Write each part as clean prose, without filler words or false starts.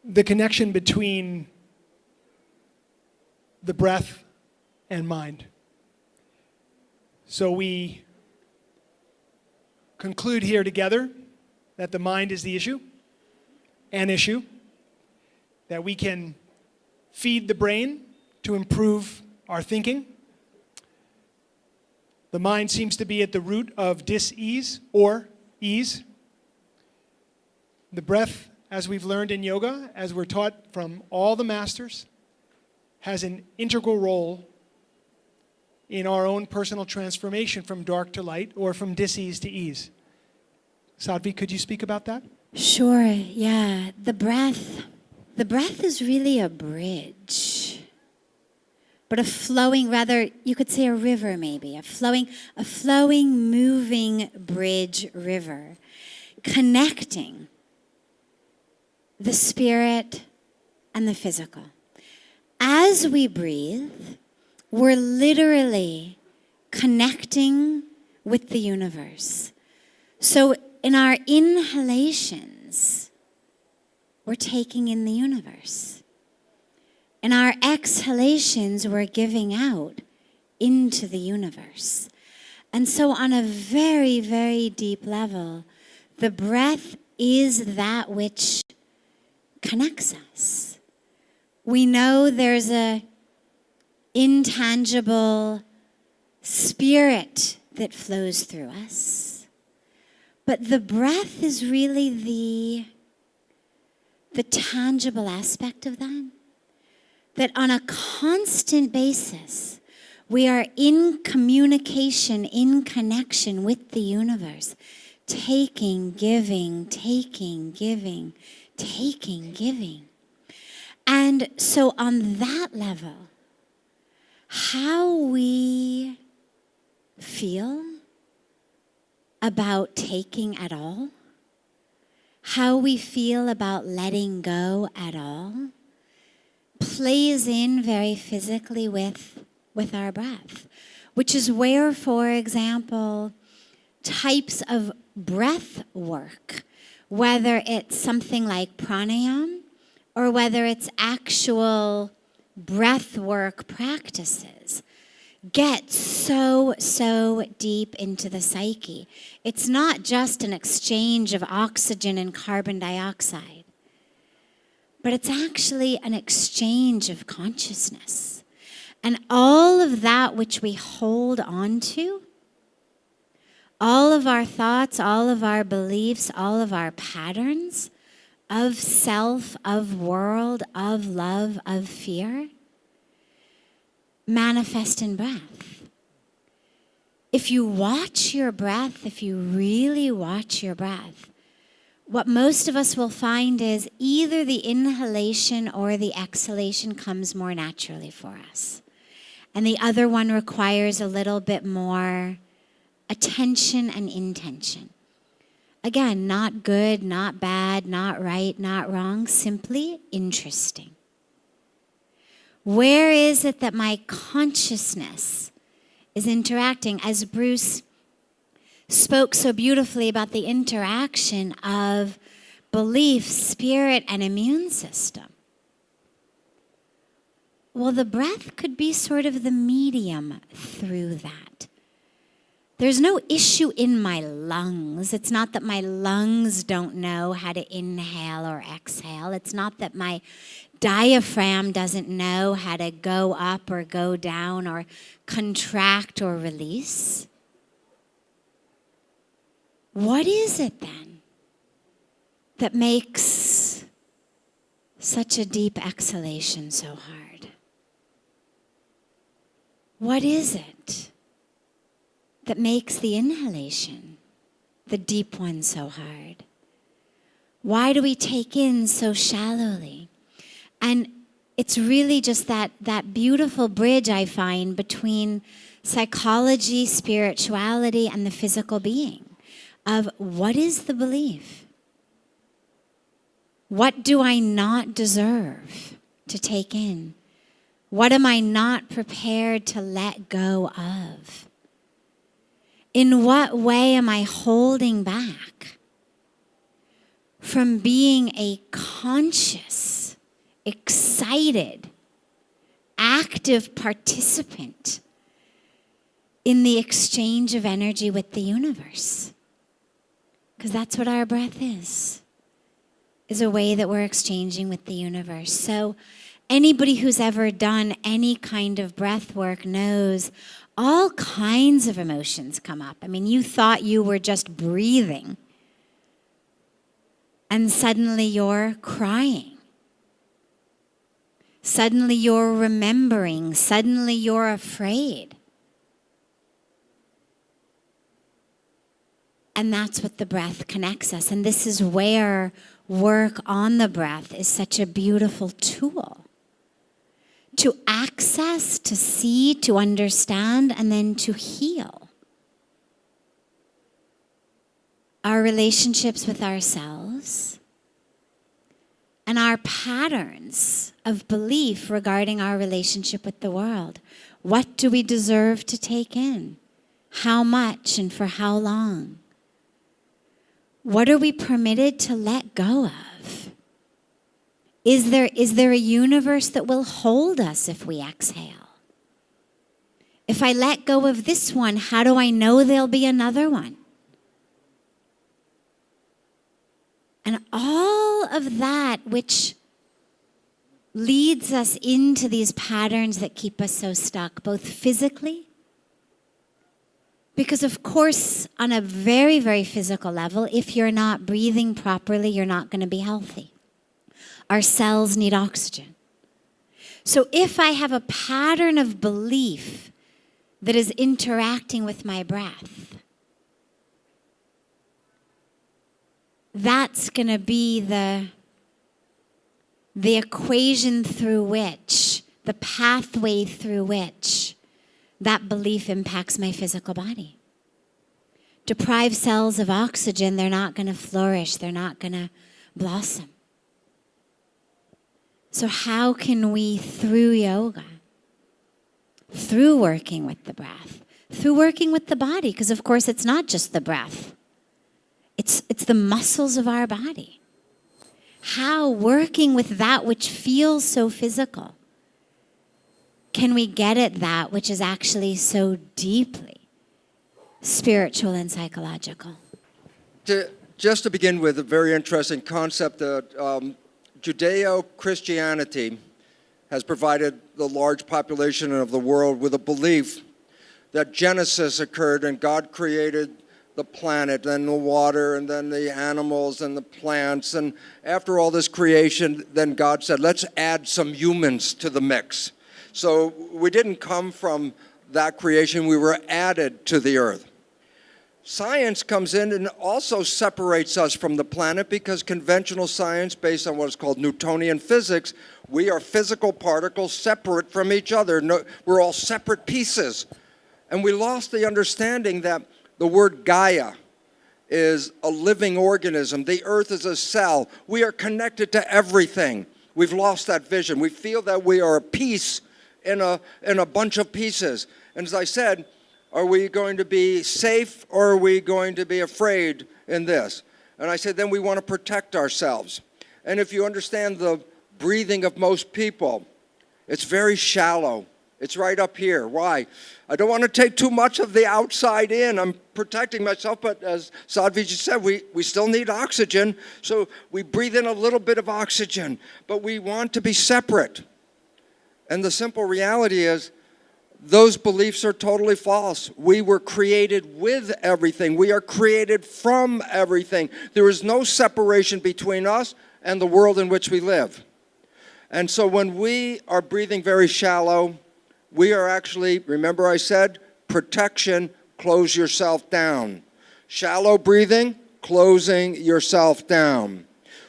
the connection between the breath and mind. So we conclude here together that the mind is the issue, an issue, that we can feed the brain to improve our thinking. The mind seems to be at the root of dis-ease or ease. The breath, as we've learned in yoga, as we're taught from all the masters, has an integral role in our own personal transformation from dark to light or from dis-ease to ease. Sadhvi, could you speak about that? Sure, yeah. The breath is really a bridge. But a flowing, rather, you could say a river maybe, a flowing, moving bridge river, connecting the spirit and the physical. As we breathe, we're literally connecting with the universe. So in our inhalations, we're taking in the universe. In our exhalations, we're giving out into the universe. And so on a very, very deep level, the breath is that which connects us. We know there's an intangible spirit that flows through us. But the breath is really the tangible aspect of that. That on a constant basis, we are in communication, in connection with the universe. Taking, giving, taking, giving, taking, giving. And so on that level, how we feel about taking at all, how we feel about letting go at all, plays in very physically with our breath, which is where, for example, types of breath work, whether it's something like pranayama or whether it's actual breath work practices, get so deep into the psyche. It's not just an exchange of oxygen and carbon dioxide, but it's actually an exchange of consciousness. And all of that which we hold on to, all of our thoughts, all of our beliefs, all of our patterns of self, of world, of love, of fear, manifest in breath. If you watch your breath, if you really watch your breath, what most of us will find is either the inhalation or the exhalation comes more naturally for us. And the other one requires a little bit more attention and intention. Again, not good, not bad, not right, not wrong, simply interesting. Where is it that my consciousness is interacting? As Bruce spoke so beautifully about the interaction of belief, spirit, and immune system. Well, the breath could be sort of the medium through that. There's no issue in my lungs. It's not that my lungs don't know how to inhale or exhale. It's not that my diaphragm doesn't know how to go up or go down or contract or release. What is it then that makes such a deep exhalation so hard? What is it that makes the inhalation, the deep one, so hard? Why do we take in so shallowly? And it's really just that beautiful bridge I find between psychology, spirituality, and the physical being of what is the belief? What do I not deserve to take in? What am I not prepared to let go of? In what way am I holding back? from being a conscious, excited, active participant in the exchange of energy with the universe. Because that's what our breath is a way that we're exchanging with the universe. So anybody who's ever done any kind of breath work knows all kinds of emotions come up. I mean, you thought you were just breathing, and suddenly you're crying. Suddenly you're remembering. Suddenly you're afraid. And that's what the breath connects us. And this is where work on the breath is such a beautiful tool to access, to see, to understand, and then to heal our relationships with ourselves and our patterns of belief regarding our relationship with the world. What do we deserve to take in? How much and for how long? What are we permitted to let go of? Is there a universe that will hold us if we exhale? If I let go of this one, how do I know there'll be another one? And all of that which leads us into these patterns that keep us so stuck, both physically, because of course, on a very, very physical level, if you're not breathing properly, you're not going to be healthy. Our cells need oxygen. So if I have a pattern of belief that is interacting with my breath, that's going to be the equation through which, the pathway through which that belief impacts my physical body. Deprive cells of oxygen, they're not going to flourish, they're not going to blossom. So how can we, through yoga, through working with the breath, through working with the body, because of course it's not just the breath, it's the muscles of our body. How, working with that which feels so physical, can we get at that which is actually so deeply spiritual and psychological? Just to begin with, a very interesting concept that Judeo-Christianity has provided the large population of the world with a belief that Genesis occurred and God created the planet and the water and then the animals and the plants. And after all this creation, then God said, let's add some humans to the mix. So we didn't come from that creation, we were added to the earth. Science comes in and also separates us from the planet because conventional science, based on what is called Newtonian physics, we are physical particles separate from each other. No, we're all separate pieces. And we lost the understanding that the word Gaia is a living organism. The earth is a cell. We are connected to everything. We've lost that vision. We feel that we are a piece in a bunch of pieces. And as I said, are we going to be safe or are we going to be afraid in this? And I said, then we want to protect ourselves. And if you understand the breathing of most people, it's very shallow. It's right up here. Why? I don't want to take too much of the outside in. I'm protecting myself, but as Sadhvi just said, we still need oxygen. So we breathe in a little bit of oxygen, but we want to be separate. And the simple reality is, those beliefs are totally false. We were created with everything. We are created from everything. There is no separation between us and the world in which we live. And so when we are breathing very shallow, we are actually, remember I said, protection, close yourself down. Shallow breathing, closing yourself down.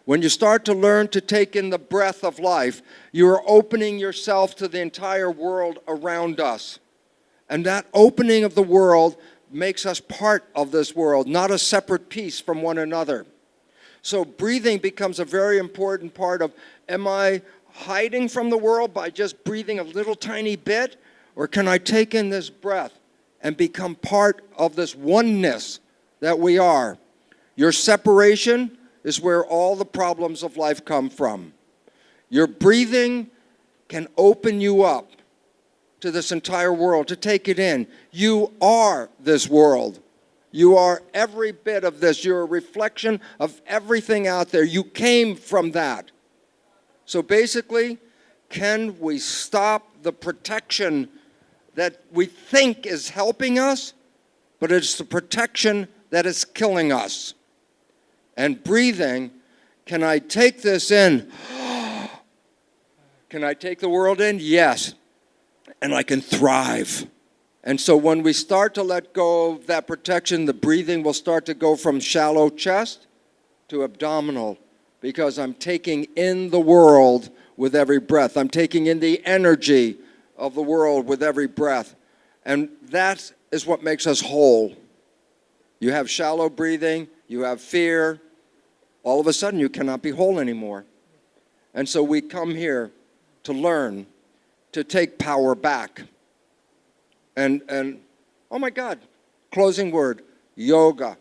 When you start to learn to take in the breath of life, you are opening yourself to the entire world around us. And that opening of the world makes us part of this world, not a separate piece from one another. So breathing becomes a very important part of, am I hiding from the world by just breathing a little tiny bit? Or can I take in this breath and become part of this oneness that we are? Your separation is where all the problems of life come from. Your breathing can open you up to this entire world, to take it in. You are this world. You are every bit of this. You're a reflection of everything out there. You came from that. So basically, can we stop the protection that we think is helping us, but it's the protection that is killing us? And breathing, can I take this in? Can I take the world in? Yes. And I can thrive. And so when we start to let go of that protection, the breathing will start to go from shallow chest to abdominal, because I'm taking in the world with every breath. I'm taking in the energy of the world with every breath. And that is what makes us whole. You have shallow breathing, you have fear, all of a sudden you cannot be whole anymore. And so we come here to learn to take power back. And oh my God, closing word, yoga.